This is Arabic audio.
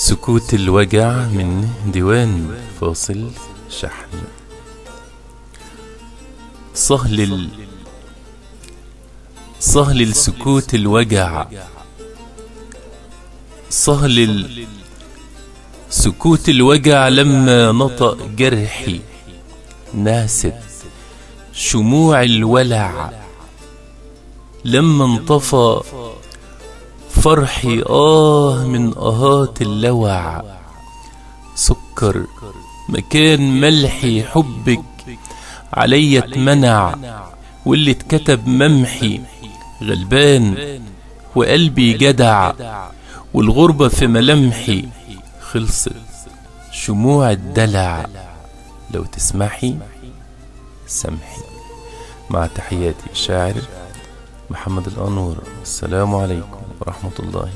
سكوت الوجع من ديوان فاصل شحن. صهل سكوت الوجع، صهل سكوت الوجع لما نطق جرحي، ناست شموع الولع لما انطفى فرحي، من آهات اللوع. سكر مكان ملحي، حبك علي اتمنع، واللي اتكتب ممحي، غلبان وقلبي جدع، والغربة في ملامحي خلصت شموع الدلع. لو تسمحي سمحي. مع تحياتي الشاعر محمد الأنور. السلام عليكم ورحمة الله